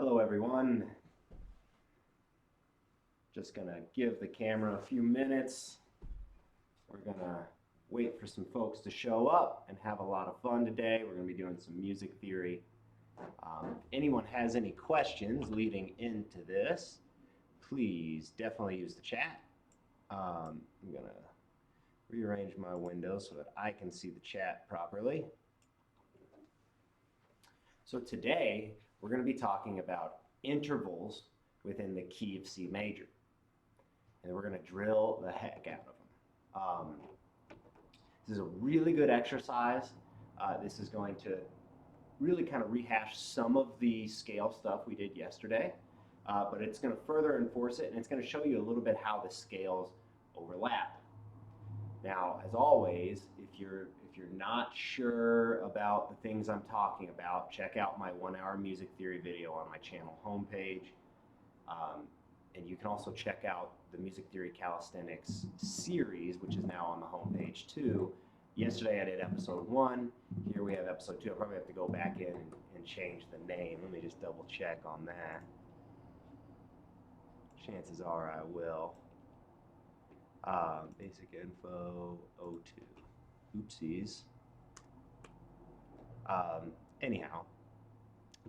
Hello everyone. Just gonna give the camera a few minutes. We're gonna wait for some folks to show up and have a lot of fun today. We're gonna be doing some music theory. If anyone has any questions leading into this, please definitely use the chat. I'm gonna rearrange my window so that I can see the chat properly. So today we're going to be talking about intervals within the key of C major, and we're going to drill the heck out of them. This is a really good exercise. This is going to really kind of rehash some of the scale stuff we did yesterday, but it's going to further enforce it, and it's going to show you a little bit how the scales overlap. Now, as always, if you're not sure about the things I'm talking about, check out my 1-hour music theory video on my channel homepage. And you can also check out the Music Theory Calisthenics series, which is now on the homepage too. Yesterday I did episode 1. Here we have episode 2. I'll probably have to go back in and change the name. Let me just double check on that. Chances are I will. Basic info 02. Oopsies. Anyhow,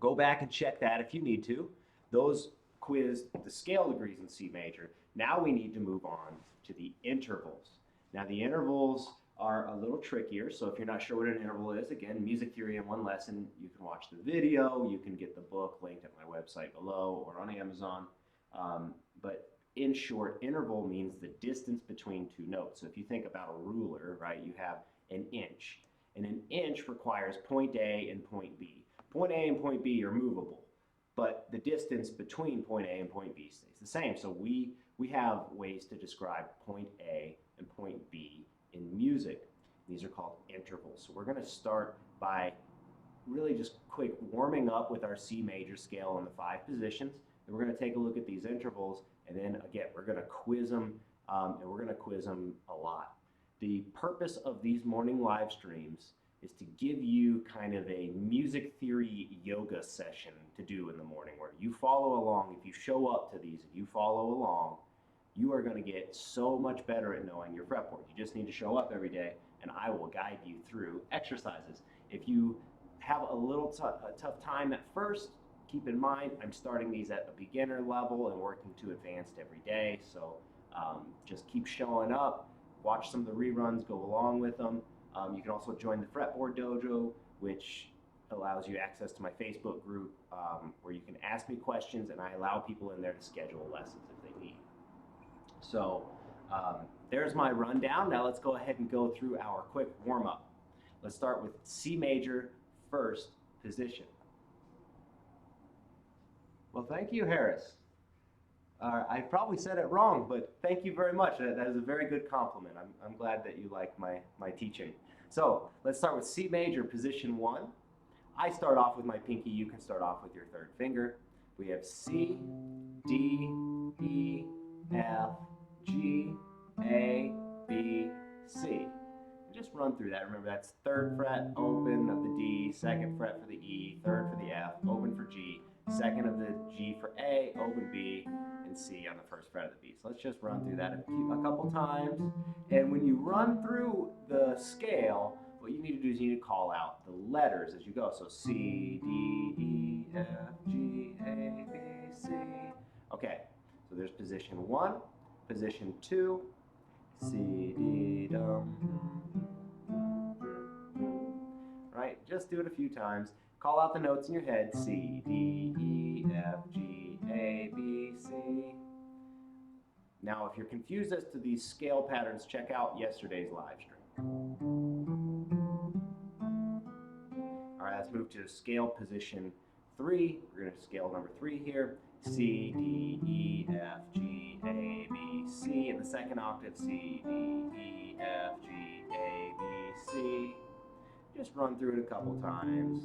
go back and check that if you need to. Those quizzed the scale degrees in C major. Now we need to move on to the intervals. Now the intervals are a little trickier, so if you're not sure what an interval is, again, music theory in one lesson, you can watch the video, you can get the book linked at my website below or on Amazon. But in short, interval means the distance between two notes. So if you think about a ruler, right, you have an inch. And an inch requires point A and point B. Point A and point B are movable, but the distance between point A and point B stays the same. So we have ways to describe point A and point B in music. These are called intervals. So we're going to start by really just quick warming up with our C major scale in the 5 positions. And we're going to take a look at these intervals, and then again, we're going to quiz them, and we're going to quiz them a lot. The purpose of these morning live streams is to give you kind of a music theory yoga session to do in the morning, where you follow along. If you show up to these and you follow along, you are going to get so much better at knowing your fretboard. You just need to show up every day, and I will guide you through exercises. If you have a tough time at first, keep in mind, I'm starting these at a beginner level and working to advanced every day. So just keep showing up, watch some of the reruns, go along with them. You can also join the Fretboard Dojo, which allows you access to my Facebook group where you can ask me questions, and I allow people in there to schedule lessons if they need. So there's my rundown. Now let's go ahead and go through our quick warm-up. Let's start with C major, first position. Well, thank you, Harris. I probably said it wrong, but thank you very much. That is a very good compliment. I'm glad that you like my teaching. So let's start with C major, position 1. I start off with my pinky. You can start off with your 3rd finger. We have C, D, E, F, G, A, B, C. Just run through that. Remember, that's 3rd fret open of the D, 2nd fret for the E, 3rd for the F, open for G, 2nd of the G for A, open B, and C on the 1st fret of the B. So let's just run through that a couple times. And when you run through the scale, what you need to do is you need to call out the letters as you go. So C, D, E, F, G, A, B, C. Okay, so there's position 1, position 2, C, D, dum. Right, just do it a few times. Call out the notes in your head, C, D, E, F, G, A, B, C. Now, if you're confused as to these scale patterns, check out yesterday's live stream. All right, let's move to scale position 3. We're going to scale number 3 here. C, D, E, F, G, A, B, C. In the 2nd octave, C, D, E, F, G, A, B, C. Just run through it a couple times.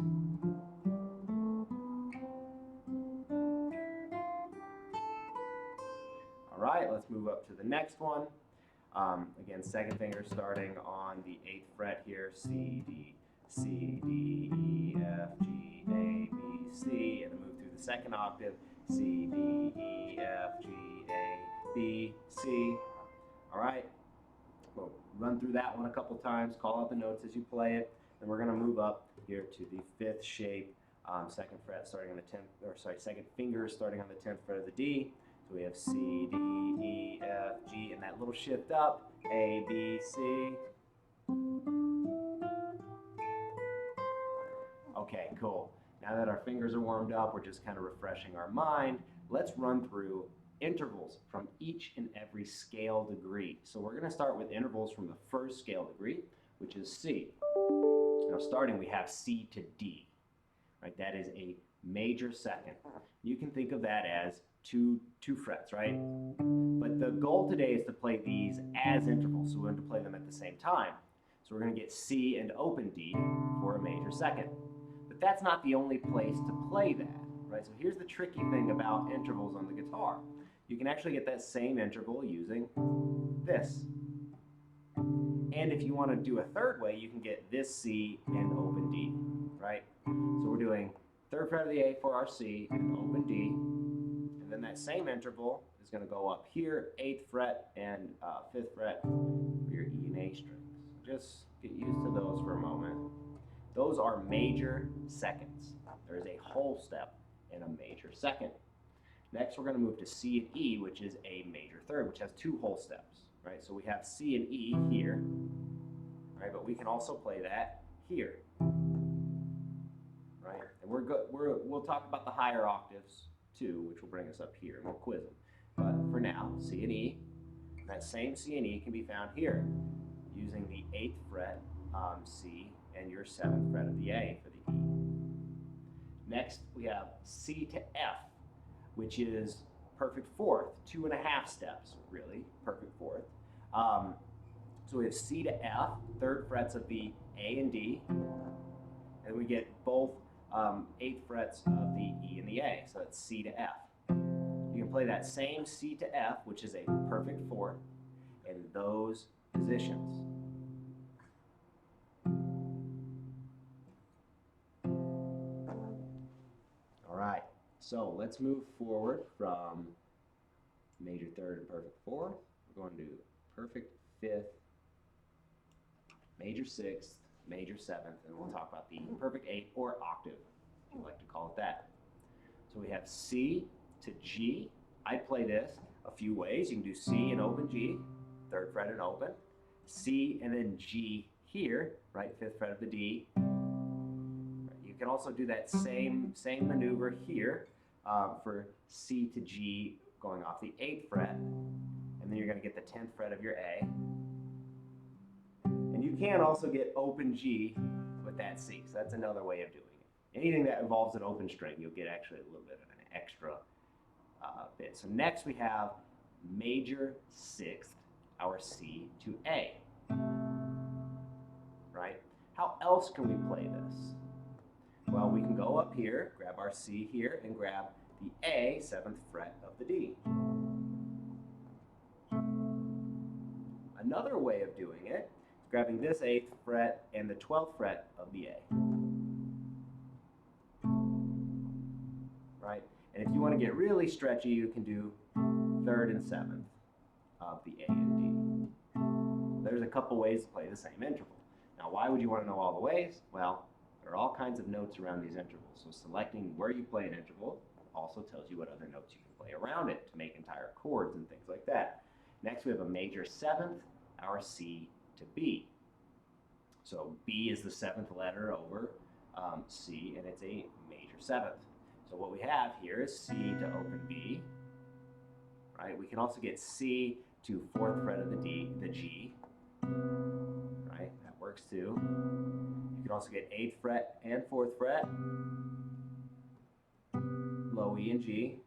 All right, let's move up to the next one. Again, 2nd finger starting on the 8th fret here. C, D, E, F, G, A, B, C. And then move through the second octave, C, D, E, F, G, A, B, C. All right, we'll run through that one a couple times, call out the notes as you play it, and we're going to move up here to the fifth shape, second fret starting on the 10th, or sorry, second finger starting on the 10th fret of the D. So we have C, D, E, F, G, and that little shift up, A, B, C. Okay, cool. Now that our fingers are warmed up, we're just kind of refreshing our mind. Let's run through intervals from each and every scale degree. So we're going to start with intervals from the first scale degree, which is C. Now starting, we have C to D. Right? That is a major second. You can think of that as two frets, right? But the goal today is to play these as intervals, so we're going to play them at the same time. So we're going to get C and open D for a major second. But that's not the only place to play that, right? So here's the tricky thing about intervals on the guitar. You can actually get that same interval using this. And if you want to do a third way, you can get this C and open D, right? So we're doing third fret of the A for our C and open D. And then that same interval is going to go up here, 8th fret and 5th fret for your E and A strings. Just get used to those for a moment. Those are major seconds. There is a whole step in a major second. Next, we're going to move to C and E, which is a major third, which has two whole steps, right? So we have C and E here, right? But we can also play that here, right? And we'll talk about the higher octaves too, which will bring us up here, and we'll quiz them. But for now, C and E, that same C and E can be found here, using the 8th fret C and your 7th fret of the A for the E. Next, we have C to F, which is perfect fourth, 2.5 steps, really, perfect fourth. So we have C to F, 3rd frets of the A and D, and we get both 8th frets of the E and the A, so that's C to F. You can play that same C to F, which is a perfect fourth, in those positions. All right, so let's move forward from major third and perfect fourth. We're going to do perfect fifth, major sixth, major seventh, and we'll talk about the perfect eighth or octave, if you like to call it that. So we have C to G. I play this a few ways. You can do C and open G, 3rd fret and open, C and then G here, right, 5th fret of the D. You can also do that same maneuver here for C to G going off the 8th fret, and then you're going to get the 10th fret of your A. And you can also get open G with that C, so that's another way of doing it. Anything that involves an open string, you'll get actually a little bit of an extra bit. So next we have major sixth, our C to A. Right? How else can we play this? Well, we can go up here, grab our C here, and grab the A, 7th fret of the D. Another way of doing it is grabbing this 8th fret and the 12th fret of the A. Right? And if you want to get really stretchy, you can do 3rd and 7th of the A and D. There's a couple ways to play the same interval. Now, why would you want to know all the ways? Well, there are all kinds of notes around these intervals. So selecting where you play an interval also tells you what other notes you can play around it to make entire chords and things like that. Next, we have a major seventh, our C to B. So B is the 7th letter over C, and it's a major seventh. So what we have here is C to open B, right? We can also get C to 4th fret of the D, the G, right? That works too. You can also get 8th fret and 4th fret, low E and G,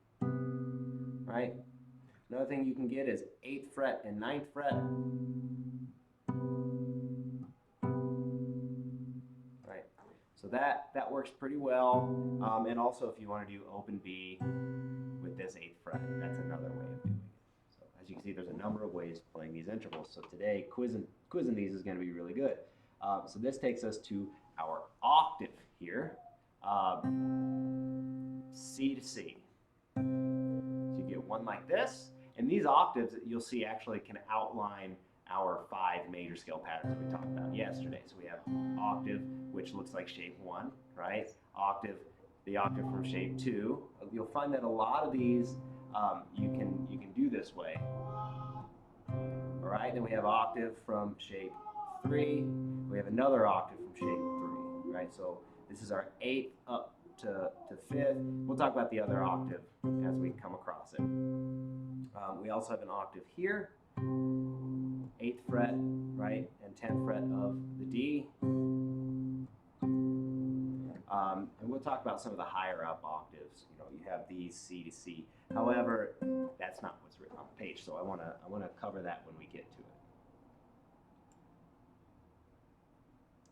right? Another thing you can get is 8th fret and 9th fret, right? So that works pretty well. And also if you want to do open B with this 8th fret, that's another way of doing it. So as you can see, there's a number of ways of playing these intervals. So today, quizzing these is going to be really good. So this takes us to our octave here. C to C. So you get one like this, and these octaves you'll see actually can outline our 5 major scale patterns that we talked about yesterday. So we have octave, which looks like shape 1, right? Octave, the octave from shape 2. You'll find that a lot of these you can do this way. All right, then we have octave from shape 3. We have another octave from shape 3, right? So this is our 8th up to 5th. We'll talk about the other octave as we come across it. We also have an octave here, 8th fret, right, and 10th fret of the D. And we'll talk about some of the higher up octaves. You know, you have these C to C. However, that's not what's written on the page, so I wanna cover that when we get to it.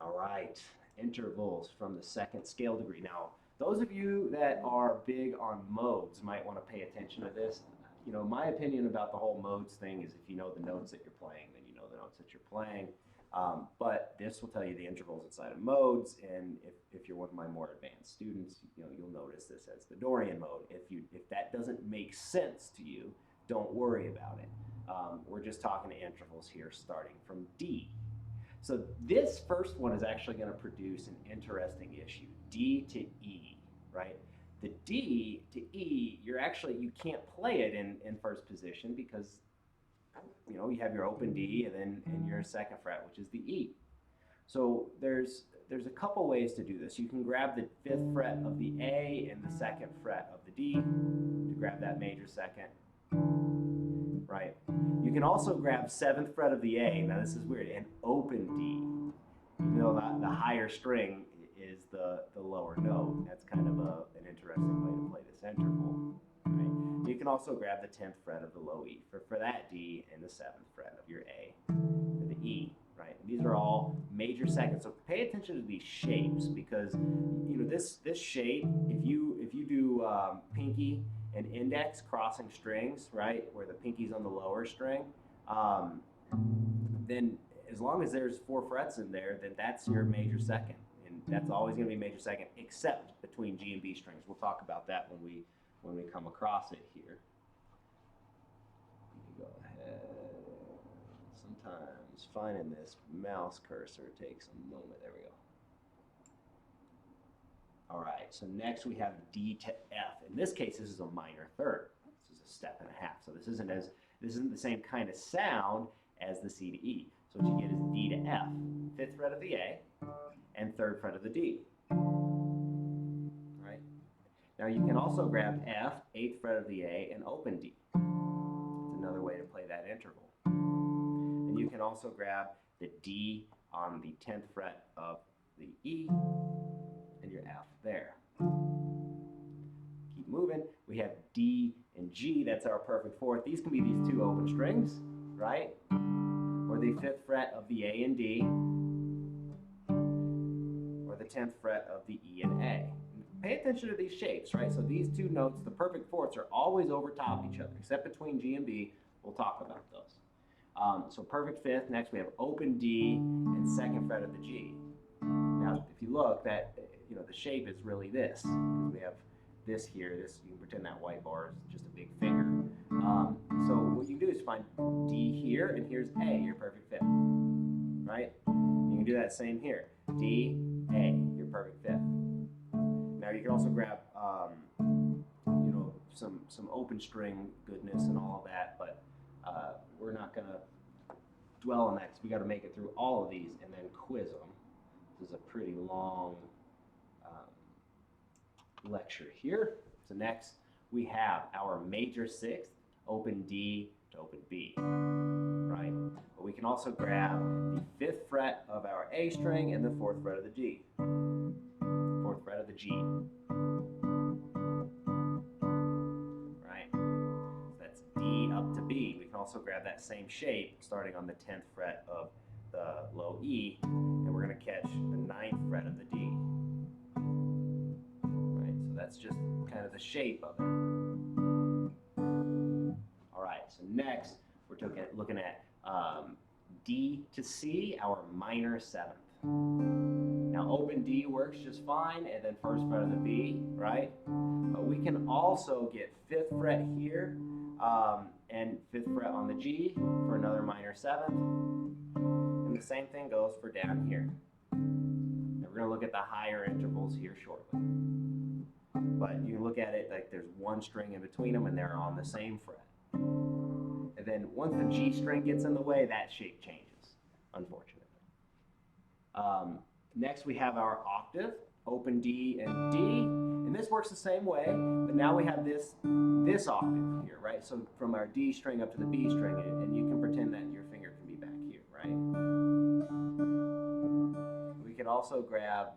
All right, intervals from the 2nd scale degree. Now, those of you that are big on modes might want to pay attention to this. You know, my opinion about the whole modes thing is if you know the notes that you're playing, then you know the notes that you're playing. But this will tell you the intervals inside of modes, and if you're one of my more advanced students, you know, you'll notice this as the Dorian mode. If that doesn't make sense to you, don't worry about it. We're just talking to intervals here starting from D. So this first one is actually going to produce an interesting issue, D to E, right? The D to E, you can't play it in first position because, you know, you have your open D and then in your 2nd fret, which is the E. So there's a couple ways to do this. You can grab the 5th fret of the A and the 2nd fret of the D to grab that major 2nd, right? You can also grab 7th fret of the A, now this is weird, and open D. Even though the higher string is the lower note. That's kind of an interesting way to play this interval. Right? You can also grab the 10th fret of the low E for that D and the 7th fret of your A and the E. Right? And these are all major 2nds. So pay attention to these shapes because you know this shape. If you do pinky and index crossing strings, right, where the pinky's on the lower string, then as long as there's 4 frets in there, then that's your major 2nd. That's always going to be major 2nd, except between G and B strings. We'll talk about that when we come across it here. Go ahead. Sometimes finding this mouse cursor takes a moment. There we go. All right. So next we have D to F. In this case, this is a minor 3rd. This is a step and a half. So this isn't the same kind of sound as the C to E. So what you get is D to F, 5th fret of the A, and 3rd fret of the D. Right? Now you can also grab F, 8th fret of the A, and open D. It's another way to play that interval. And you can also grab the D on the 10th fret of the E, and your F there. Keep moving. We have D and G, that's our perfect 4th. These can be these 2 open strings, right? Or the 5th fret of the A and D, or the 10th fret of the E and A. Pay attention to these shapes, right? So these 2 notes, the perfect 4ths, are always over top each other, except between G and B. We'll talk about those. So perfect 5th. Next we have open D and 2nd fret of the G. Now, if you look, that the shape is really this, because we have this here. This, you can pretend that white bar is just a big finger. So what you can do is find D here, and here's A, your perfect 5th, right? You can do that same here. D, A, your perfect 5th. Now you can also grab, some open string goodness and all of that, but we're not gonna dwell on that because we got to make it through all of these and then quiz them. This is a pretty long lecture here. So next we have our major 6th, open D to open B, right? But we can also grab the 5th fret of our A string and the 4th fret of the G. 4th fret of the G. Right? So that's D up to B. We can also grab that same shape starting on the 10th fret of the low E, and we're going to catch the 9th fret of the D. Right? So that's just kind of the shape of it. All right, so next we're looking at D to C, our minor 7th. Now open D works just fine, and then first fret of the B, right? But we can also get 5th fret here, and 5th fret on the G for another minor 7th. And the same thing goes for down here. And we're going to look at the higher intervals here shortly. But you can look at it like there's one string in between them and they're on the same fret. And then once the G string gets in the way, that shape changes, unfortunately. Next we have our octave, open D and D. And this works the same way, but now we have this octave here, right? So from our D string up to the B string, and you can pretend that your finger can be back here, right? We can also grab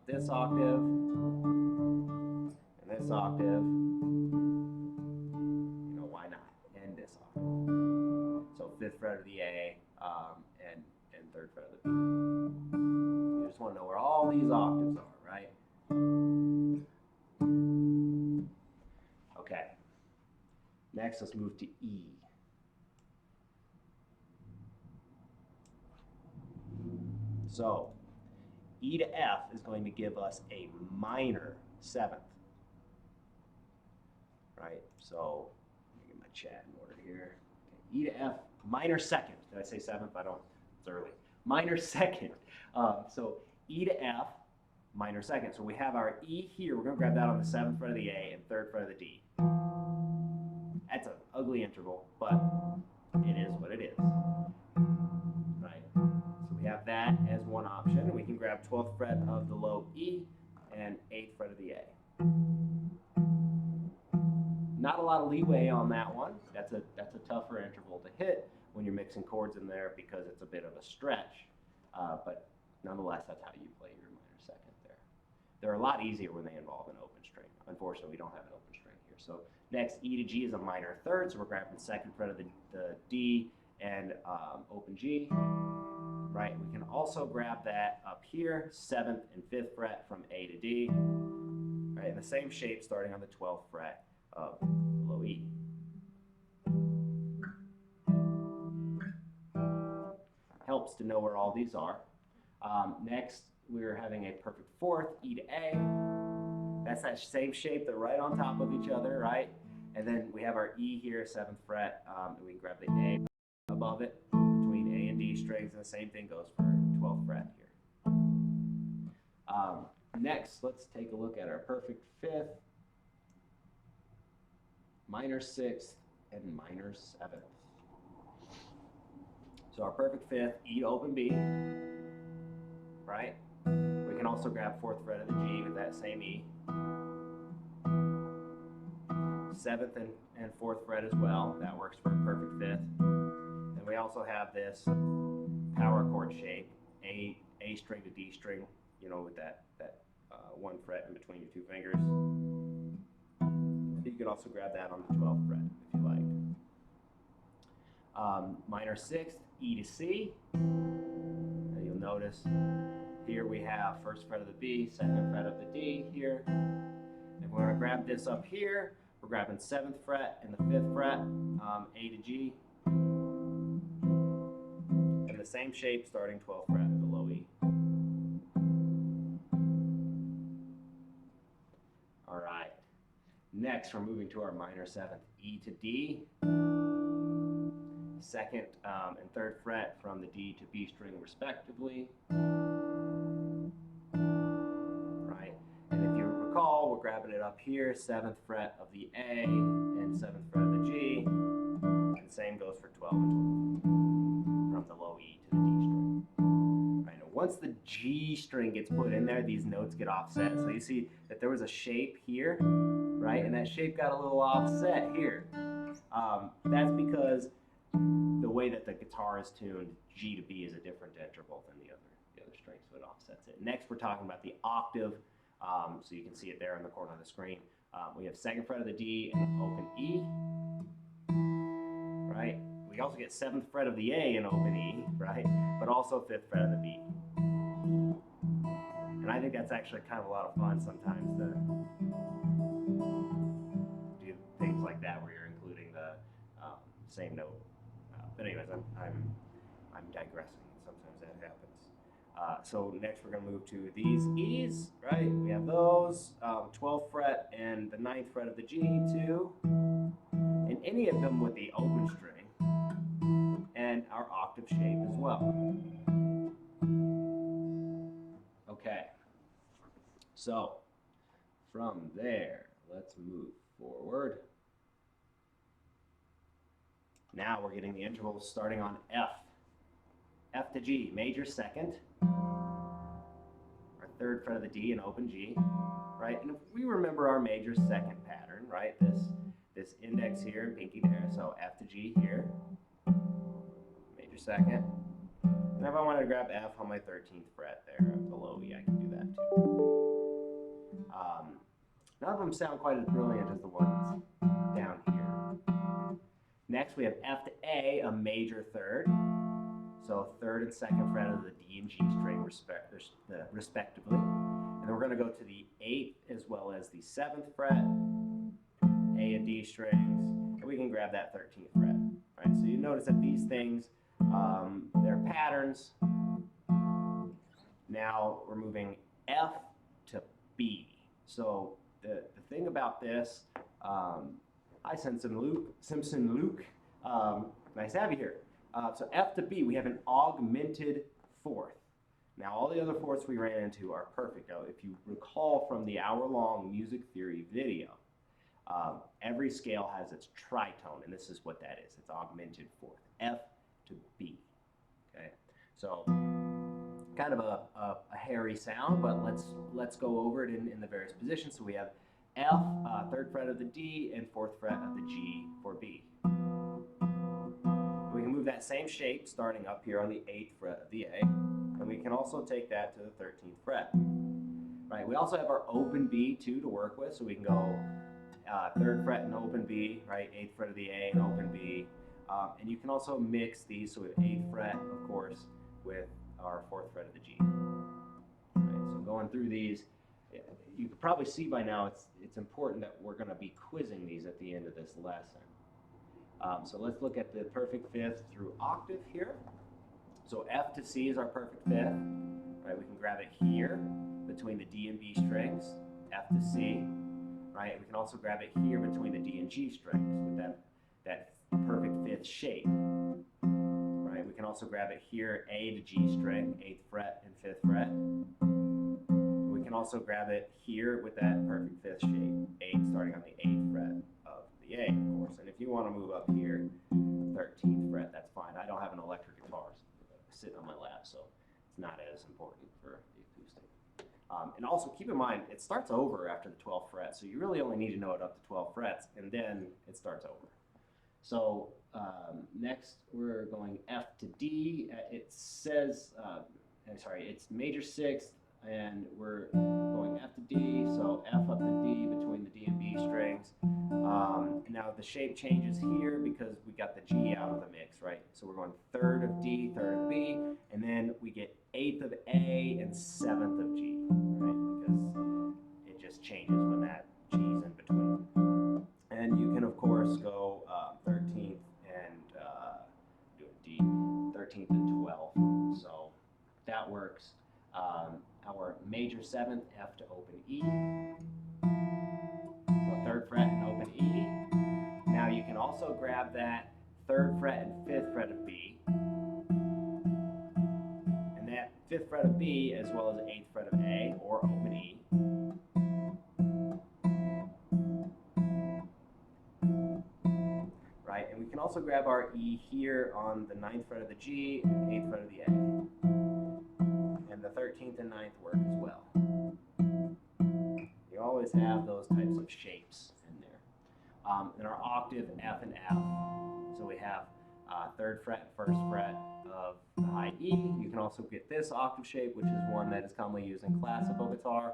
this octave and this octave. You know, why not? And this octave. So 5th fret of the A and 3rd fret of the B. You just want to know where all these octaves are, right? Okay. Next, let's move to E. So, E to F is going to give us a minor 7th. Right? So, let me get my chat in order here. Okay. E to F, minor 2nd. Did I say 7th? I don't. It's early. Minor 2nd. So, E to F, minor 2nd. So we have our E here. We're going to grab that on the 7th fret of the A and 3rd fret of the D. That's an ugly interval, but it is what it is. Right? So we have that as one option. We can grab 12th fret of the low E and 8th fret of the A. Not a lot of leeway on that one. That's a tougher interval to hit when you're mixing chords in there because it's a bit of a stretch. But nonetheless, that's how you play your minor 2nd there. They're a lot easier when they involve an open string. Unfortunately, we don't have an open string here. So next, E to G is a minor 3rd, so we're grabbing 2nd fret of the D and open G. Right, we can also grab that up here, 7th and 5th fret from A to D. Right, in the same shape starting on the 12th fret of low E. Helps to know where all these are. Next, we're having a perfect 4th, E to A. That's that same shape. They're right on top of each other, right? And then we have our E here, 7th fret, and we can grab the A above it between A and D strings, and the same thing goes for 12th fret here. Next, let's take a look at our perfect 5th, minor 6th, and minor 7th. So our perfect 5th, E to open B, right? We can also grab 4th fret of the G with that same E. 7th and 4th fret as well. That works for a perfect 5th. And we also have this power chord shape, A string to D string, you know, with that one fret in between your two fingers. You can also grab that on the 12th fret if you like. Minor 6th, E to C. And you'll notice here we have 1st fret of the B, 2nd fret of the D here. And we're going to grab this up here. We're grabbing 7th fret and the 5th fret, A to G. And the same shape starting 12th fret of the low E. All right. Next, we're moving to our minor 7th, E to D. 2nd and 3rd fret from the D to B string respectively. Right, and if you recall, we're grabbing it up here, 7th fret of the A and 7th fret of the G, and the same goes for 12 and 12, from the low E to the D string. Right, now once the G string gets put in there, these notes get offset. So you see that there was a shape here, right, and that shape got a little offset here. That's because the way that the guitar is tuned, G to B is a different interval than the other string, so it offsets it. Next, we're talking about the octave, so you can see it there in the corner of the screen. We have 2nd fret of the D and open E, right? We also get 7th fret of the A and open E, right? But also 5th fret of the B. And I think that's actually kind of a lot of fun sometimes to do things like that where you're including the same note. But anyways, I'm digressing. Sometimes that happens. So next we're going to move to these E's, right? We have those, 12th fret and the 9th fret of the G, too, and any of them with the open string, and our octave shape as well. Okay, so from there, let's move forward. Now we're getting the intervals starting on F. F to G, major second, our 3rd fret of the D and open G, right? And if we remember our major second pattern, right? This index here and pinky there, so F to G here, major second. And if I wanted to grab F on my 13th fret there below E, I can do that too. None of them sound quite as brilliant as the ones down here. Next we have F to A, a major third. So 3rd and 2nd fret of the D and G string respectively. And then we're going to go to the 8th as well as the 7th fret, A and D strings, and we can grab that 13th fret. Right? So you notice that these things, they're patterns. Now we're moving F to B. So the thing about this, hi Simpson Luke, nice to have you here. So F to B, we have an augmented 4th. Now all the other 4ths we ran into are perfect. Now, if you recall from the hour-long music theory video, every scale has its tritone, and this is what that is. It's augmented 4th, F to B. Okay, so kind of a hairy sound, but let's go over it in the various positions. So we have F, 3rd fret of the D, and 4th fret of the G for B. We can move that same shape starting up here on the 8th fret of the A, and we can also take that to the 13th fret. Right, we also have our open B too to work with, so we can go 3rd fret and open B, right, 8th fret of the A and open B, and you can also mix these, so we have 8th fret, of course, with our 4th fret of the G. Right, so going through these, you can probably see by now it's important that we're going to be quizzing these at the end of this lesson. So let's look at the perfect 5th through octave here. So F to C is our perfect 5th. Right, we can grab it here between the D and B strings, F to C. Right, we can also grab it here between the D and G strings with that perfect 5th shape. Right, we can also grab it here, A to G string, 8th fret and 5th fret. We can also grab it here with that perfect 5th shape, 8 starting on the 8th fret of the A, of course. And if you want to move up here, 13th fret, that's fine. I don't have an electric guitar sitting on my lap, so it's not as important for the acoustic. And also keep in mind, it starts over after the 12th fret, so you really only need to know it up to 12 frets, and then it starts over. So next we're going F to D. It says, it's major 6th, and we're going F to D, so F up to D between the D and B strings. Now the shape changes here because we got the G out of the mix, right? So we're going 3rd of D, 3rd of B, and then we get 8th of A and 7th of G, right? Because it just changes when that G's in between. And you can, of course, go 13th and do a D, 13th and 12th. So that works. Our major 7th, F to open E. So 3rd fret and open E. Now you can also grab that 3rd fret and 5th fret of B. And that 5th fret of B as well as 8th fret of A or open E. Right, and we can also grab our E here on the 9th fret of the G and 8th fret of the A. And the 13th and 9th work as well. You always have those types of shapes in there. And our octave, F and F. So we have 3rd fret and 1st fret of the high E. You can also get this octave shape, which is one that is commonly used in classical guitar,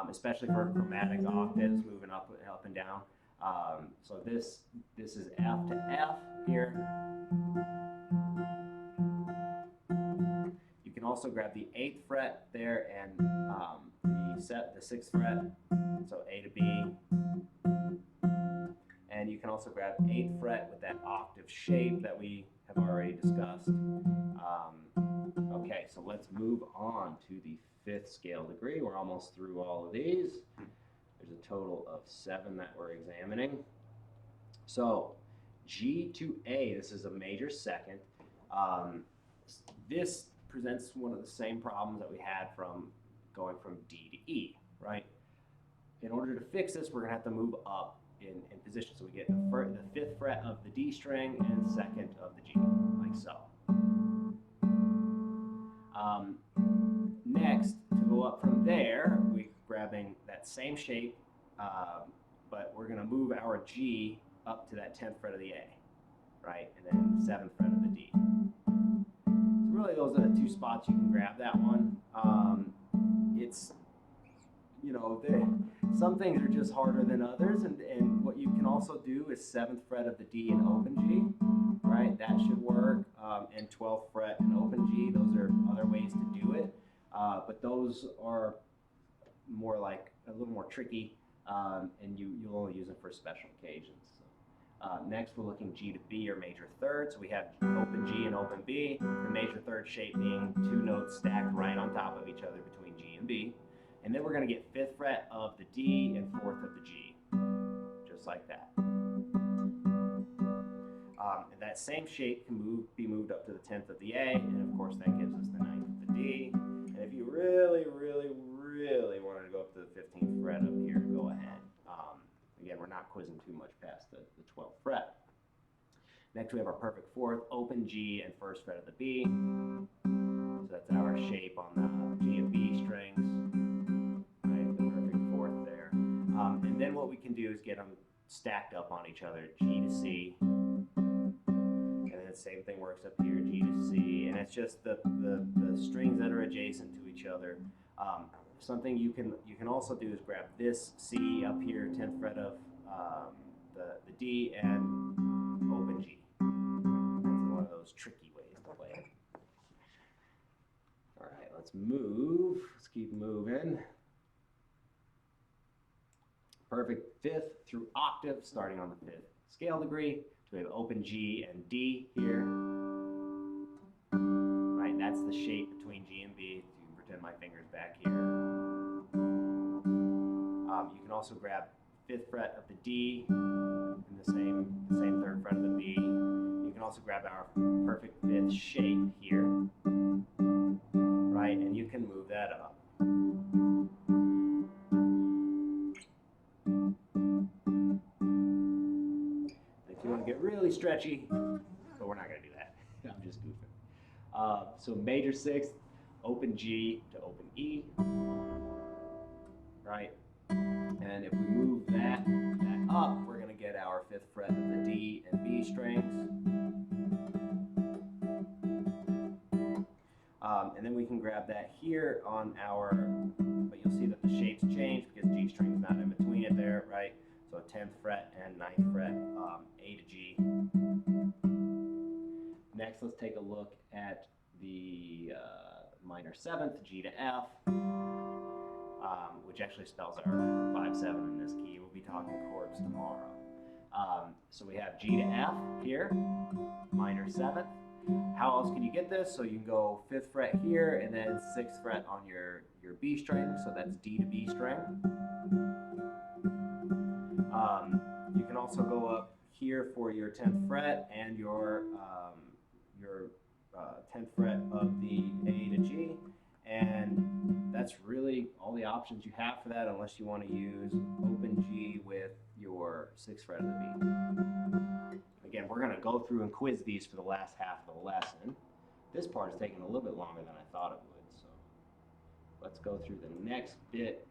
especially for chromatic octaves, moving up and down. So this is F to F here. You can also grab the 8th fret there and the 6th fret, so A to B. And you can also grab 8th fret with that octave shape that we have already discussed. Okay, so let's move on to the fifth scale degree. We're almost through all of these. There's a total of 7 that we're examining. So G to A, this is a major second. This presents one of the same problems that we had from going from D to E, right? In order to fix this, we're going to have to move up in position. So we get the 5th fret of the D string and 2nd of the G, like so. Next, to go up from there, we're grabbing that same shape, but we're going to move our G up to that 10th fret of the A, right? And then 7th fret of the D. So really, those are the 2 spots you can grab that one. It's, you know, some things are just harder than others, and what you can also do is 7th fret of the D and open G, right? That should work, and 12th fret and open G. Those are other ways to do it, but those are more like a little more tricky, and you'll only use them for special occasions. Next, we're looking G to B, or major third. So we have open G and open B, the major third shape being 2 notes stacked right on top of each other between G and B. And then we're going to get 5th fret of the D and 4th of the G, just like that. And that same shape can be moved up to the 10th of the A, and of course that gives us the 9th of the D. And if you really wanted to go up to the 15th fret up here, go ahead. Again, we're not quizzing too much past the 12th fret. Next, we have our perfect 4th, open G and 1st fret of the B. So that's our shape on the G and B strings, right? The perfect 4th there. And then what we can do is get them stacked up on each other, G to C. And then the same thing works up here, G to C. And it's just the strings that are adjacent to each other. Something you can also do is grab this C up here, 10th fret of the D, and open G. That's one of those tricky ways to play it. All right, let's move. Let's keep moving. Perfect 5th through octave, starting on the 5th scale degree. So we have open G and D here. Right, that's the shape between G and B. You can pretend my finger's back here. You can also grab 5th fret of the D and the same 3rd fret of the B. You can also grab our perfect 5th shape here, right? And you can move that up. If you want to get really stretchy, but we're not going to do that. I'm just goofing. So major 6th, open G to open E, right? And if we move that up, we're going to get our 5th fret of the D and B strings. And then we can grab that here on our, but you'll see that the shapes change because G string's not in between it there, right? So 10th fret and 9th fret, A to G. Next, let's take a look at the minor 7th, G to F. Which actually spells our 5/7 in this key. We'll be talking chords tomorrow. So we have G to F here, minor 7th. How else can you get this? So you can go 5th fret here and then 6th fret on your B string. So that's D to B string. You can also go up here for your 10th fret and your 10th fret of the A to G. And that's really all the options you have for that, unless you want to use open G with your 6th fret of the B. Again, we're going to go through and quiz these for the last half of the lesson. This part is taking a little bit longer than I thought it would, so let's go through the next bit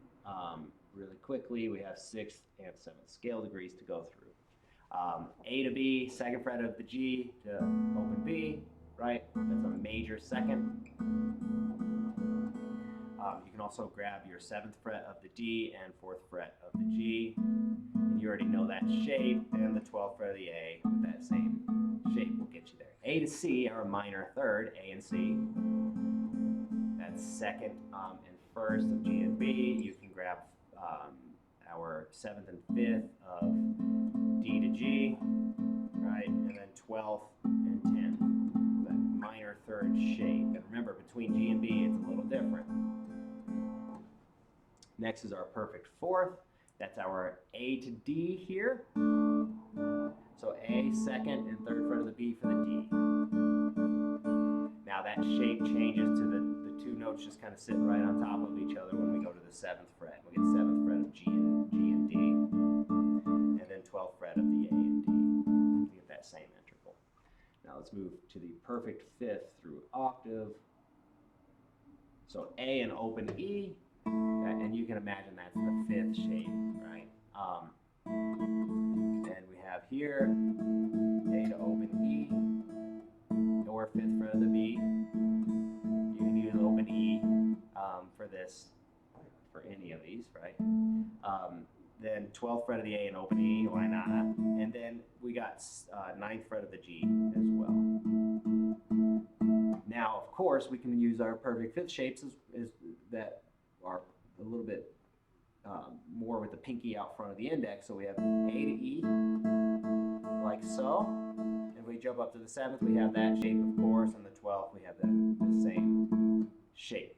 really quickly. We have 6th and 7th scale degrees to go through. A to B, 2nd fret of the G to open B, right? That's a major 2nd. You can also grab your 7th fret of the D and 4th fret of the G. And you already know that shape, and the 12th fret of the A with that same shape will get you there. A to C are a minor 3rd, A and C. That's 2nd and 1st of G and B. You can grab our 7th and 5th of D to G, right? And then 12th and 10th, that minor third shape. And remember, between G and B, it's a little different. Next is our perfect fourth. That's our A to D here. So A, second, and third fret of the B for the D. Now that shape changes to the two notes just kind of sitting right on top of each other when we go to the 7th fret. We get 7th fret of G and D, and then 12th fret of the A and D. You get that same integral. Now let's move to the perfect fifth through octave. So A and open E, and you can imagine that's the fifth shape, right? And we have here A to open E, or 5th fret of the B. You can use open E for this, for any of these, right? Then 12th fret of the A and open E, why not? And then we got 9th fret of the G as well. Now, of course, we can use our perfect fifth shapes as that are a little bit more with the pinky out front of the index. So we have A to E, like so. And we jump up to the 7th, we have that shape, of course, and the 12th, we have the same shape.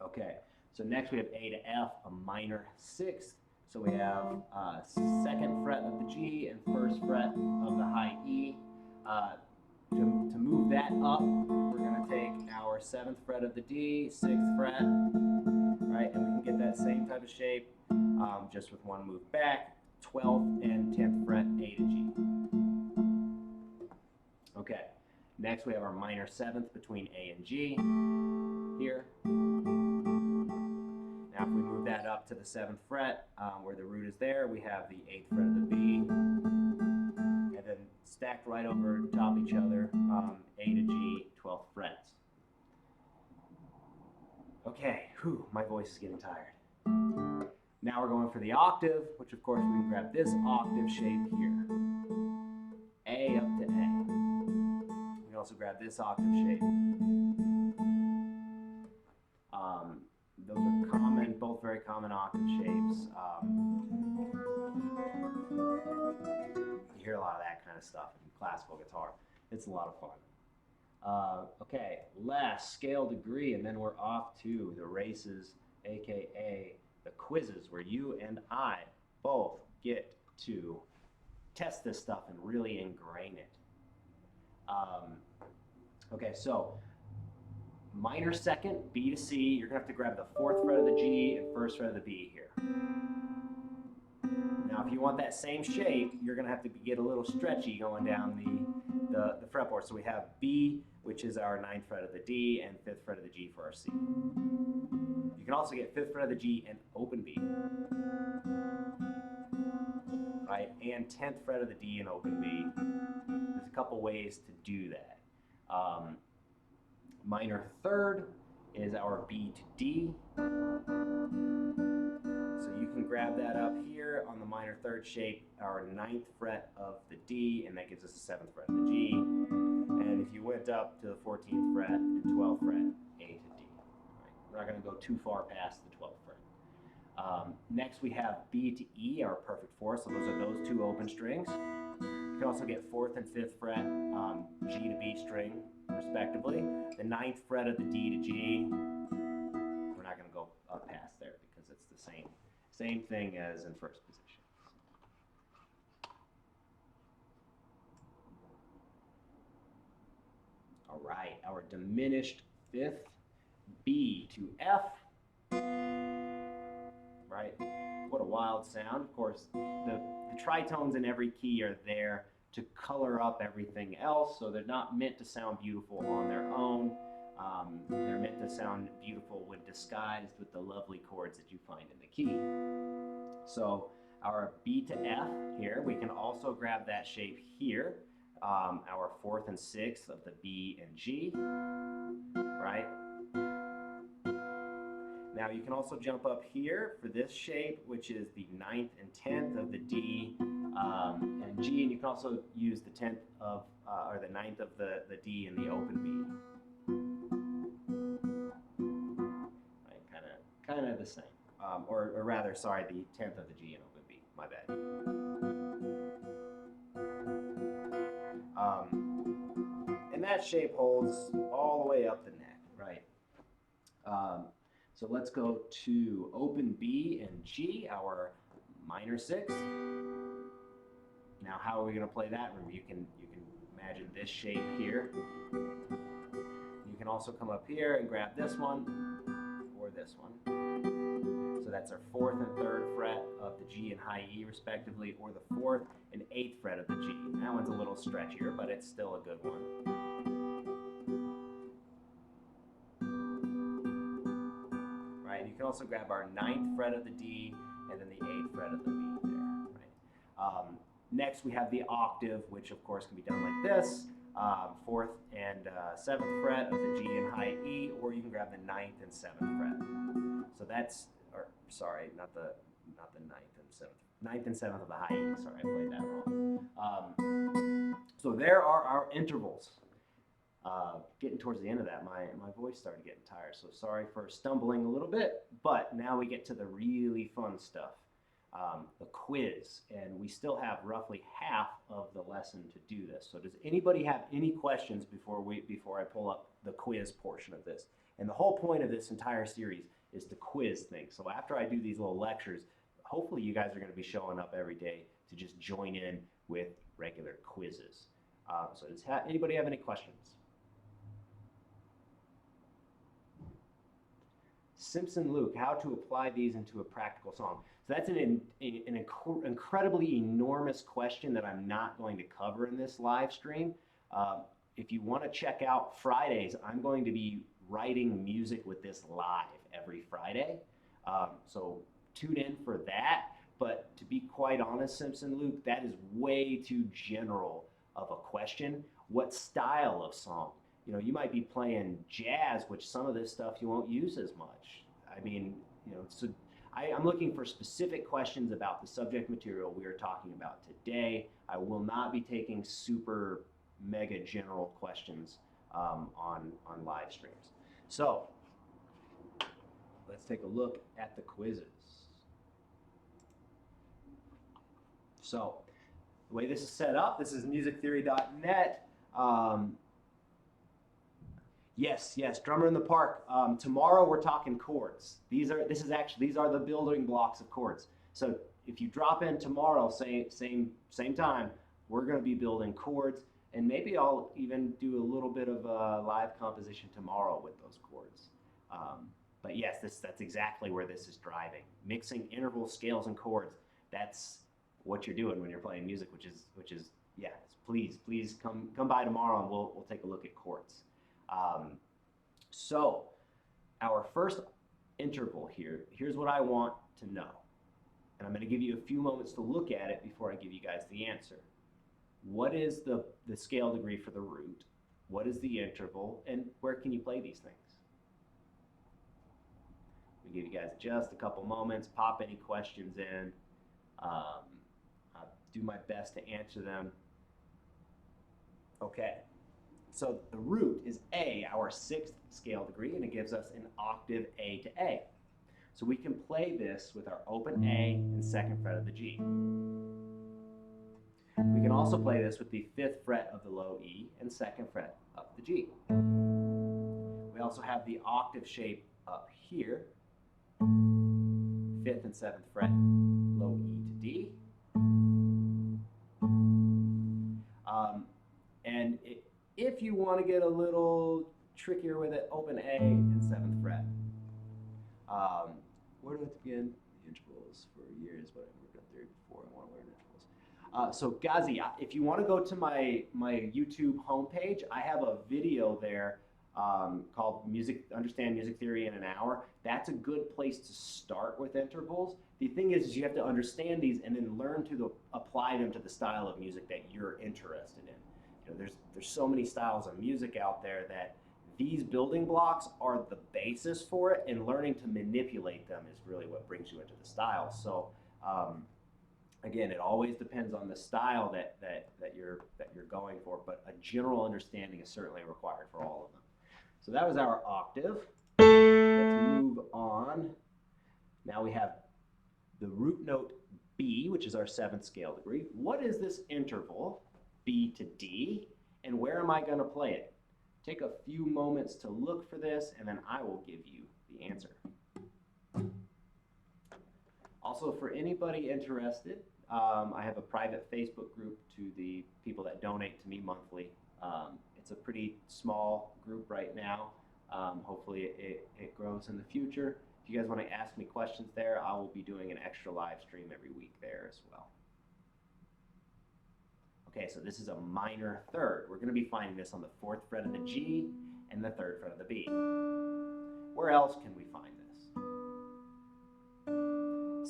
Okay, so next we have A to F, a minor 6th. So we have 2nd fret of the G and 1st fret of the high E. To move that up, we're going to take our 7th fret of the D, 6th fret, right? And we can get that same type of shape just with one move back, 12th and 10th fret, A to G. Okay, next we have our minor 7th between A and G here. Now if we move that up to the 7th fret, where the root is there, we have the 8th fret of the B. And then stacked right over top each other, A to G, 12th frets. Okay, whew, my voice is getting tired. Now we're going for the octave, which of course we can grab this octave shape here. A up to A. We can also grab this octave shape. Those are common, both very common octave shapes. You hear a lot of that kind of stuff in classical guitar. It's a lot of fun. Okay, last scale degree, and then we're off to the races, aka the quizzes, where you and I both get to test this stuff and really ingrain it. Okay, so minor 2nd, B to C, you're gonna have to grab the 4th fret of the G and 1st fret of the B here. Now, if you want that same shape, you're going to have to get a little stretchy going down the fretboard. So we have B, which is our 9th fret of the D, and 5th fret of the G for our C. You can also get 5th fret of the G and open B, right? And 10th fret of the D and open B. There's a couple ways to do that. Minor 3rd is our B to D. So you can grab that up here on the minor 3rd shape, our 9th fret of the D, and that gives us the 7th fret of the G. And if you went up to the 14th fret and 12th fret, A to D. Right? We're not going to go too far past the 12th fret. Next we have B to E, our perfect fourth. So those are those two open strings. You can also get 4th and 5th fret G to B string, respectively. The 9th fret of the D to G. We're not going to go up past there because it's the same thing as in first position. All right, our diminished 5th, B to F. Right? What a wild sound. Of course, the tritones in every key are there to color up everything else, so they're not meant to sound beautiful on their own. They're meant to sound beautiful when disguised with the lovely chords that you find in the key. So our B to F here, we can also grab that shape here, our 4th and 6th of the B and G, right? Now you can also jump up here for this shape, which is the 9th and 10th of the D and G, and you can also use the 10th of, or the 9th of the D and the open B. Right, kind of the same, or rather, sorry, the 10th of the G and open B. My bad. And that shape holds all the way up the neck, right? So let's go to open B and G, our minor sixth. Now, how are we going to play that? Remember, you can imagine this shape here. You can also come up here and grab this one or this one. So that's our 4th and 3rd fret of the G and high E respectively, or the 4th and 8th fret of the G. That one's a little stretchier, but it's still a good one. Right? You can also grab our 9th fret of the D and then the 8th fret of the B there. Right? Next, we have the octave, which of course can be done like this. 4th and 7th fret of the G and high E, or you can grab the 9th and 7th fret. So that's, or sorry, not the 9th and 7th. 9th and 7th of the high E. Sorry, I played that wrong. So there are our intervals. Getting towards the end of that, my voice started getting tired, so sorry for stumbling a little bit, but now we get to the really fun stuff, the quiz, and we still have roughly half of the lesson to do this. So does anybody have any questions before I pull up the quiz portion of this? And the whole point of this entire series is to quiz things. So after I do these little lectures, hopefully you guys are going to be showing up every day to just join in with regular quizzes. So does anybody have any questions? Simpson Luke, how to apply these into a practical song. So that's an incredibly enormous question that I'm not going to cover in this live stream. If you want to check out Fridays, I'm going to be writing music with this live every Friday. So tune in for that. But to be quite honest, Simpson Luke, that is way too general of a question. What style of song? You know, you might be playing jazz, which some of this stuff you won't use as much. I mean, you know, so I'm looking for specific questions about the subject material we are talking about today. I will not be taking super mega general questions on live streams. So let's take a look at the quizzes. So the way this is set up, this is musictheory.net. Yes, Drummer in the Park. Tomorrow we're talking chords. These are the building blocks of chords. So if you drop in tomorrow, same time, we're going to be building chords, and maybe I'll even do a little bit of a live composition tomorrow with those chords. But yes, that's exactly where this is driving. Mixing intervals, scales, and chords. That's what you're doing when you're playing music, which is yeah. Please come by tomorrow and we'll take a look at chords. So our first interval here's what I want to know. And I'm going to give you a few moments to look at it before I give you guys the answer. What is the scale degree for the root? What is the interval? And where can you play these things? I'll give you guys just a couple moments, pop any questions in. I'll do my best to answer them. Okay. So the root is A, our 6th scale degree, and it gives us an octave A to A. So we can play this with our open A and 2nd fret of the G. We can also play this with the 5th fret of the low E and 2nd fret of the G. We also have the octave shape up here, 5th and 7th fret, low E to D. If you want to get a little trickier with it, open A and 7th fret. Where do I begin? The intervals for years, but I've worked on theory before. I want to learn intervals. So Ghazi, if you want to go to my YouTube homepage, I have a video there called Understand Music Theory in an Hour. That's a good place to start with intervals. The thing is you have to understand these and then learn to apply them to the style of music that you're interested in. You know, there's so many styles of music out there that these building blocks are the basis for it, and learning to manipulate them is really what brings you into the style. So again, it always depends on the style that you're going for, but a general understanding is certainly required for all of them. So that was our octave. Let's move on. Now we have the root note B, which is our 7th scale degree. What is this interval, B to D, and where am I going to play it? Take a few moments to look for this, and then I will give you the answer. Also, for anybody interested, I have a private Facebook group to the people that donate to me monthly. It's a pretty small group right now. Hopefully it grows in the future. If you guys want to ask me questions there, I will be doing an extra live stream every week there as well. Okay, so this is a minor third. We're going to be finding this on the 4th fret of the G and the 3rd fret of the B. Where else can we find this?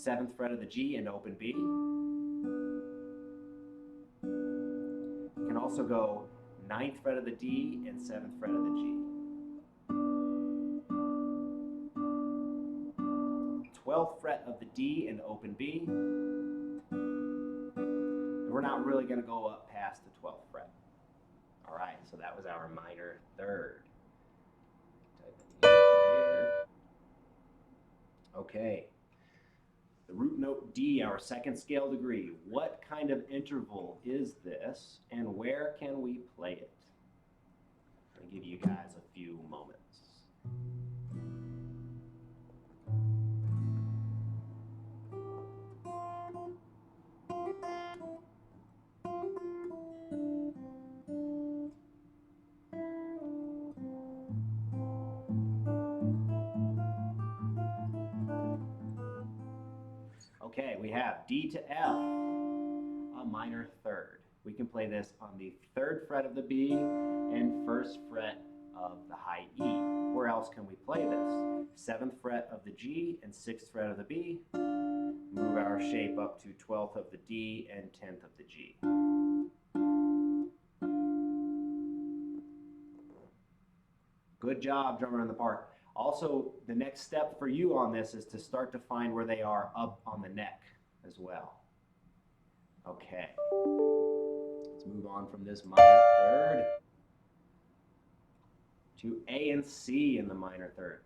7th fret of the G and open B. You can also go 9th fret of the D and 7th fret of the G. 12th fret of the D and open B. We're not really going to go up past the 12th fret. All right, so that was our minor third. Type in the answer here. Okay. The root note D, our 2nd scale degree. What kind of interval is this, and where can we play it? I'll give you guys a few moments. Okay, we have D to F, a minor third. We can play this on the 3rd fret of the B and 1st fret of the high E. Where else can we play this? 7th fret of the G and 6th fret of the B. Move our shape up to 12th of the D and 10th of the G. Good job, drummer in the park. Also, the next step for you on this is to start to find where they are up on the neck as well. Okay. Let's move on from this minor third to A and C in the minor third.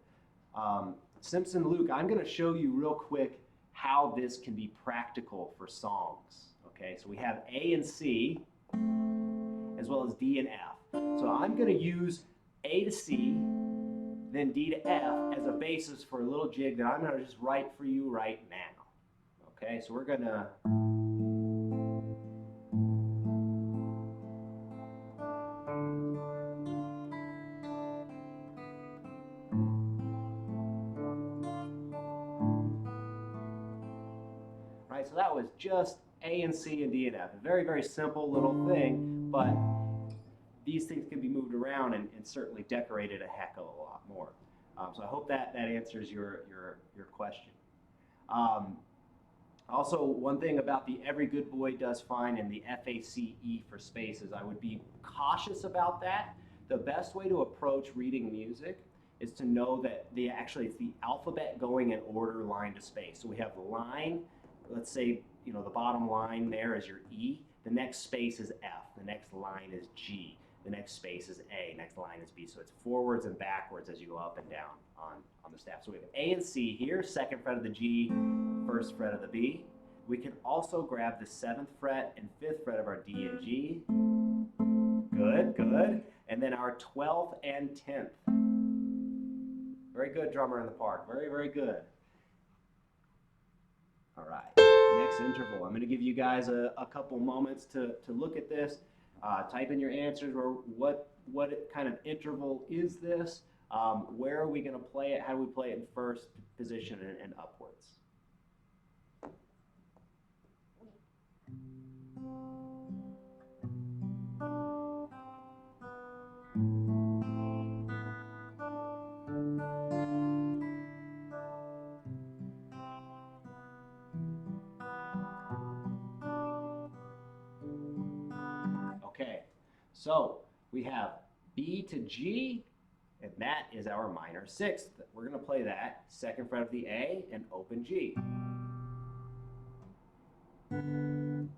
Simpson Luke, I'm going to show you real quick how this can be practical for songs. Okay, so we have A and C as well as D and F. So I'm going to use A to C, then D to F as a basis for a little jig that I'm going to just write for you right now. Okay, so we're going to... Right, so that was just A and C and D and F. A very, very simple little thing, but these things can be moved around and certainly decorated a heck of a lot more. So I hope that answers your question. Also, one thing about the Every Good Boy Does Fine and the FACE for spaces, I would be cautious about that. The best way to approach reading music is to know that actually it's the alphabet going in order line to space. So we have line, let's say, the bottom line there is your E. The next space is F. The next line is G. The next space is A, next line is B. So it's forwards and backwards as you go up and down on the staff. So we have A and C here, 2nd fret of the G, 1st fret of the B. We can also grab the 7th fret and 5th fret of our D and G. Good, good. And then our 12th and 10th. Very good, drummer in the park. Very, very good. All right, next interval. I'm going to give you guys a couple moments to look at this. Type in your answers, or what kind of interval is this? Where are we going to play it? How do we play it in first position and upwards? Okay, so we have B to G, and that is our minor 6th. We're going to play that 2nd fret of the A and open G.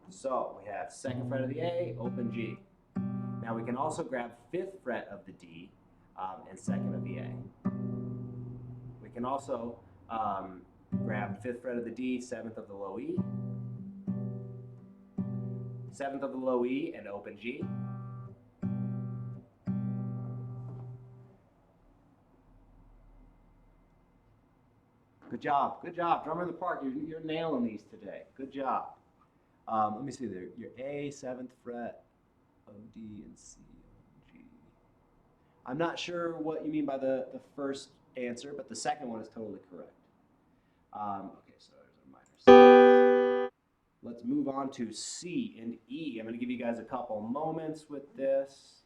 So we have 2nd fret of the A, open G. Now we can also grab 5th fret of the D and 2nd of the A. We can also grab 5th fret of the D, 7th of the low E. 7th of the low E and open G. Good job. Good job. Drummer in the Park, you're nailing these today. Good job. Let me see there. Your A, 7th fret, O, D, and C, O, G. I'm not sure what you mean by the first answer, but the second one is totally correct. Okay, so there's our minor 6th. Let's move on to C and E. I'm going to give you guys a couple moments with this.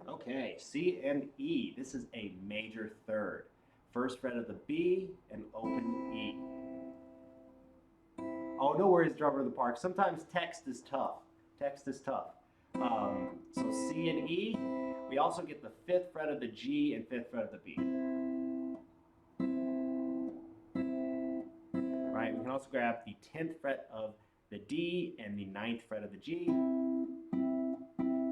Okay, C and E. This is a major third. First fret of the B and open E. Oh, no worries, Drummer in the Park. Sometimes text is tough. Text is tough. So C and E. We also get the 5th fret of the G and 5th fret of the B. Right, we can also grab the 10th fret of the D and the 9th fret of the G.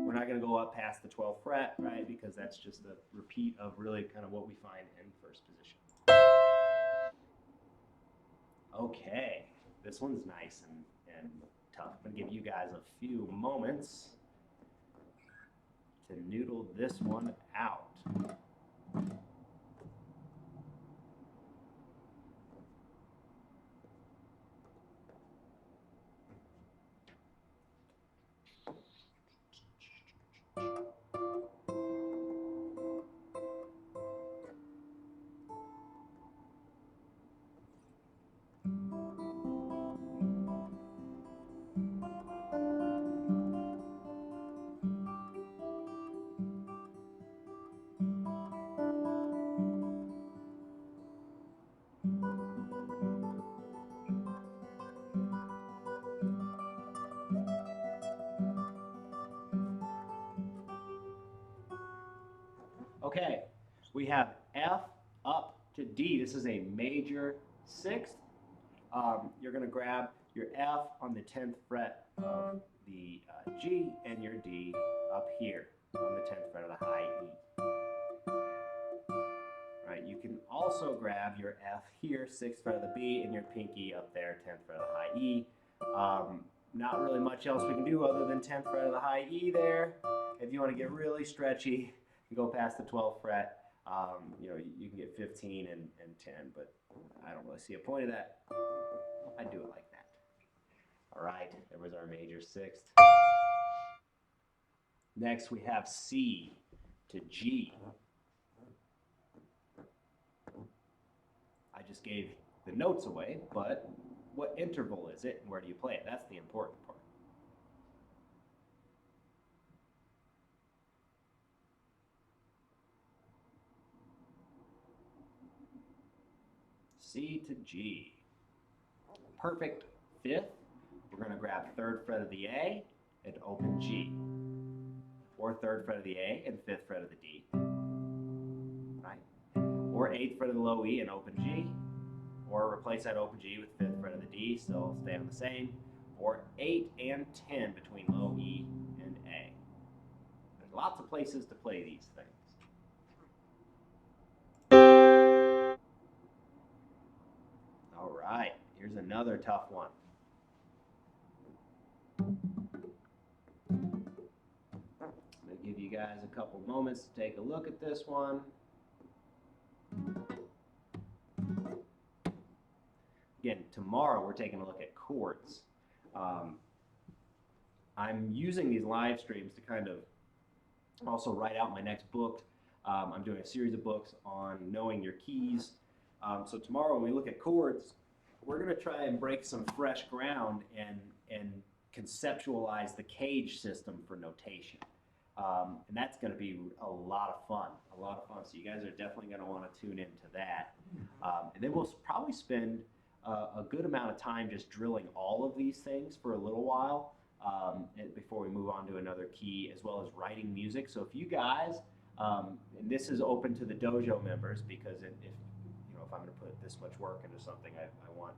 We're not going to go up past the 12th fret, right, because that's just a repeat of really kind of what we find in first position. Okay, this one's nice and tough. I'm going to give you guys a few moments to noodle this one out. Okay, we have F up to D. This is a major 6th. You're going to grab your F on the 10th fret of the G and your D up here on the 10th fret of the high E. Right, you can also grab your F here, 6th fret of the B, and your pinky up there, 10th fret of the high E. Not really much else we can do other than 10th fret of the high E there. If you want to get really stretchy, you go past the 12th fret. You can get 15 and 10, but I don't really see a point of that. I do it like that. All right, there was our major 6th. Next, we have C to G. I just gave the notes away, but what interval is it and where do you play it? That's the important part. C to G. Perfect 5th. We're going to grab 3rd fret of the A and open G. Or 3rd fret of the A and 5th fret of the D. Right? Or 8th fret of the low E and open G. Or replace that open G with 5th fret of the D, still stay on the same. Or 8 and 10 between low E and A. There's lots of places to play these things. All right, here's another tough one. I'm going to give you guys a couple moments to take a look at this one. Again, tomorrow we're taking a look at chords. I'm using these live streams to kind of also write out my next book. I'm doing a series of books on knowing your keys. So tomorrow when we look at chords, we're going to try and break some fresh ground and conceptualize the cage system for notation. And that's going to be a lot of fun, So you guys are definitely going to want to tune into that. And then we'll probably spend a good amount of time just drilling all of these things for a little while before we move on to another key, as well as writing music. So if you guys, and this is open to the dojo members, because if I'm going to put this much work into something, I want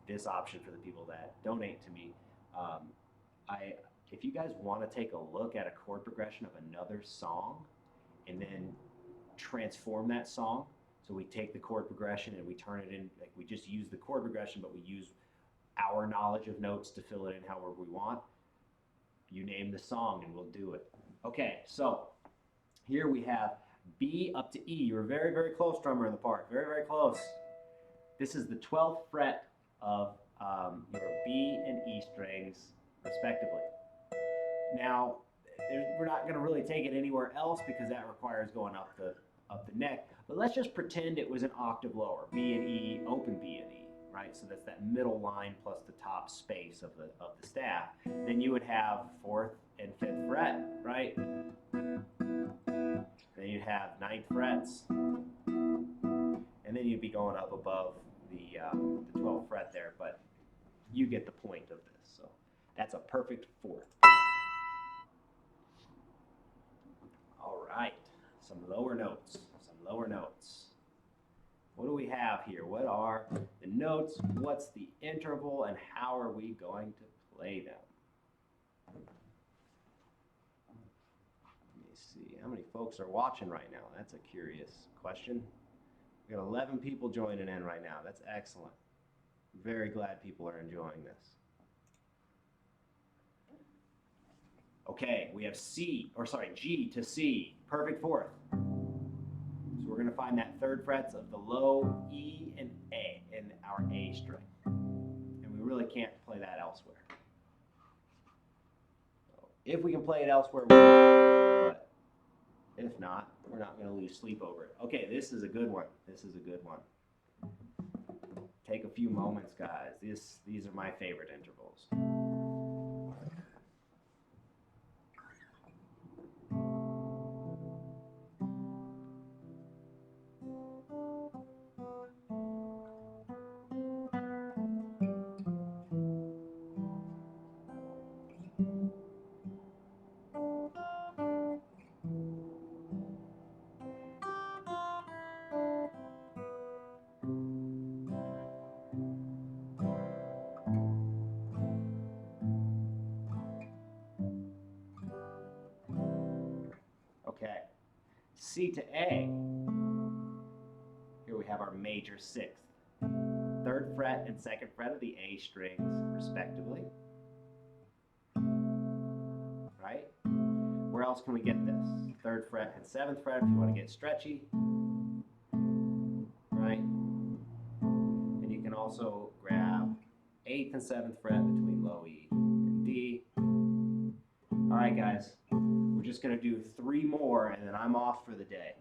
this option for the people that donate to me. If you guys want to take a look at a chord progression of another song and then transform that song, so we take the chord progression and we turn it in, like we just use the chord progression, but we use our knowledge of notes to fill it in however we want. You name the song and we'll do it. Okay, so here we have B up to E. You were very, very close, drummer in the park. Very, very close. This is the 12th fret of your B and E strings, respectively. Now, we're not going to really take it anywhere else because that requires going up the neck. But let's just pretend it was an octave lower, B and E, open B and E, right? So that's that middle line plus the top space of the staff. Then you would have 4th and 5th fret, right? Then you'd have 9th frets, and then you'd be going up above the 12th fret there. But you get the point of this. So that's a perfect 4th. All right, some lower notes. What do we have here? What are the notes? What's the interval? And how are we going to play them? Let me see. How many folks are watching right now? That's a curious question. We got 11 people joining in right now. That's excellent. Very glad people are enjoying this. Okay, we have G to C, perfect 4th. So we're going to find that 3rd frets of the low E and A in our A string. And we really can't play that elsewhere. So if we can play it elsewhere, we will, but if not, we're not going to lose sleep over it. Okay, this is a good one. Take a few moments, guys. These are my favorite intervals. Okay, C to A. Here we have our major 6th. 3rd fret and 2nd fret of the A strings, respectively. Right? Where else can we get this? 3rd fret and 7th fret if you want to get stretchy. Right? And you can also grab 8th and 7th fret between low E and D. All right, guys. We're just going to do 3 more, and then I'm off for the day.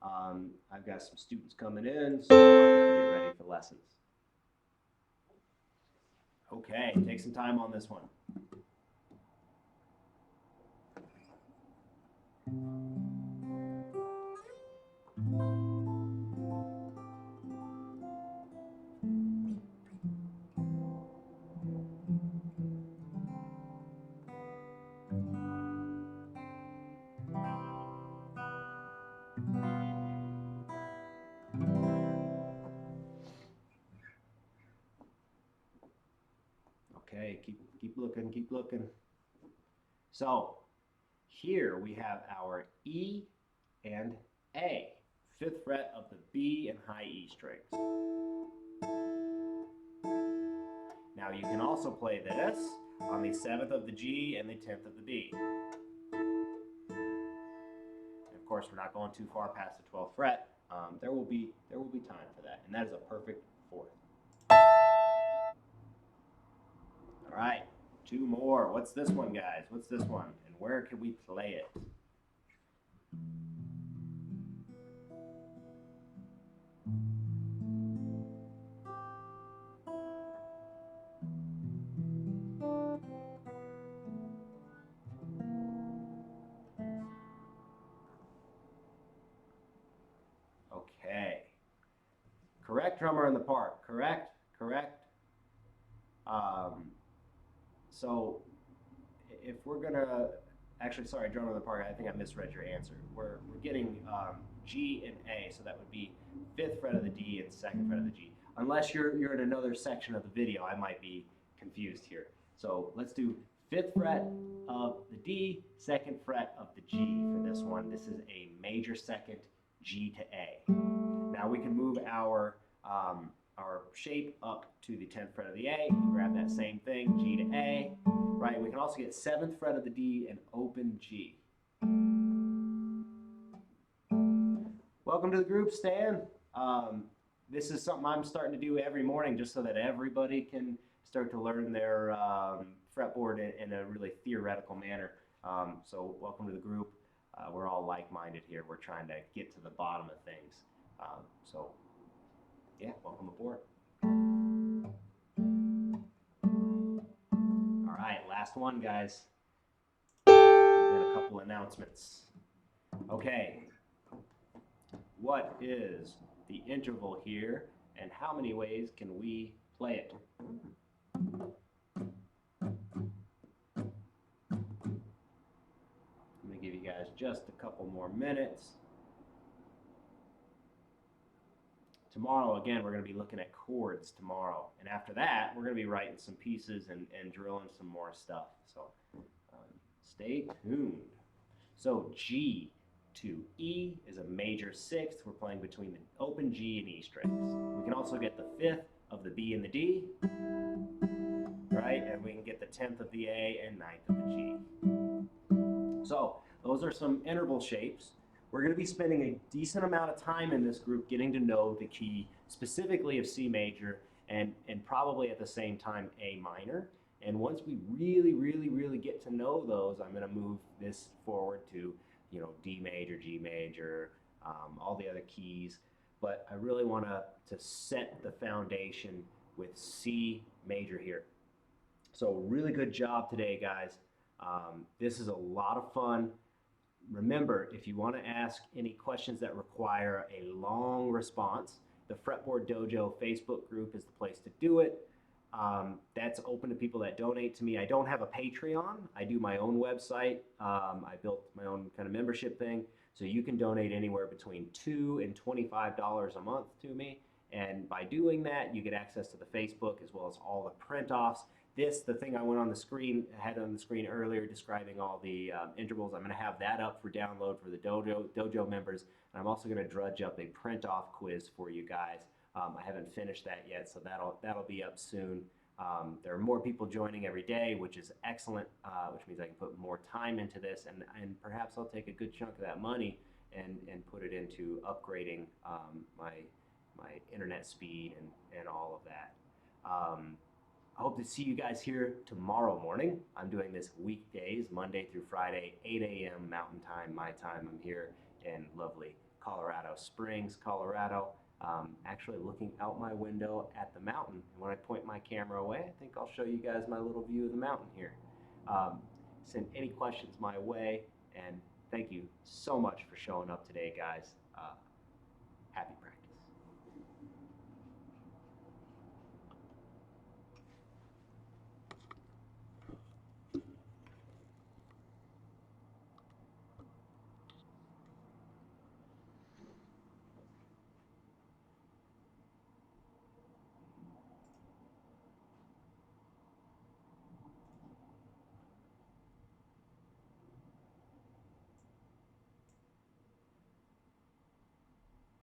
I've got some students coming in, so I'm going to get ready for lessons. Okay, take some time on this one. Okay, keep looking. So here we have our E and A, 5th fret of the B and high E strings. Now you can also play this on the 7th of the G and the 10th of the B. And of course, we're not going too far past the 12th fret. There will be time for that, and that is a perfect 4th. All right, 2 more. What's this one, guys? What's this one? And where can we play it? Okay. Correct, drummer in the park. Correct. So if we're gonna, actually, sorry, drummer in the park, I think I misread your answer. We're getting G and A, so that would be 5th fret of the D and 2nd fret of the G. unless you're in another section of the video, I might be confused here. So let's do 5th fret of the D, 2nd fret of the G for this one. This is a major 2nd, G to A. Now we can move our shape up to the 10th fret of the A, grab that same thing, G to A, right? We can also get 7th fret of the D and open G. Welcome to the group, Stan. This is something I'm starting to do every morning just so that everybody can start to learn their fretboard in a really theoretical manner. So welcome to the group. We're all like-minded here. We're trying to get to the bottom of things. So yeah, welcome aboard. All right, last one, guys. Then a couple announcements. Okay, what is the interval here, and how many ways can we play it? I'm going to give you guys just a couple more minutes. Tomorrow, again, we're going to be looking at chords tomorrow. And after that, we're going to be writing some pieces and drilling some more stuff. So stay tuned. So G to E is a major 6th. We're playing between the open G and E strings. We can also get the 5th of the B and the D, right? And we can get the 10th of the A and 9th of the G. So those are some interval shapes. We're going to be spending a decent amount of time in this group getting to know the key specifically of C major and probably at the same time A minor. And once we really get to know those, I'm going to move this forward to, you know, D major, G major, all the other keys. But I really want to set the foundation with C major here. So really good job today, guys. This is a lot of fun. Remember, if you want to ask any questions that require a long response, the Fretboard Dojo Facebook group is the place to do it. That's open to people that donate to me. I don't have a Patreon. I do my own website. I built my own kind of membership thing. So you can donate anywhere between $2 and $25 a month to me. And by doing that, you get access to the Facebook as well as all the print-offs. The thing I had on the screen earlier describing all the intervals, I'm going to have that up for download for the Dojo members. And I'm also going to drudge up a print-off quiz for you guys. I haven't finished that yet, so that'll be up soon. There are more people joining every day, which is excellent, which means I can put more time into this, and perhaps I'll take a good chunk of that money and put it into upgrading my internet speed and all of that. I hope to see you guys here tomorrow morning. I'm doing this weekdays, Monday through Friday, 8 a.m. Mountain Time, my time. I'm here in lovely Colorado Springs, Colorado. Actually looking out my window at the mountain. And when I point my camera away, I think I'll show you guys my little view of the mountain here. Send any questions my way, and thank you so much for showing up today, guys.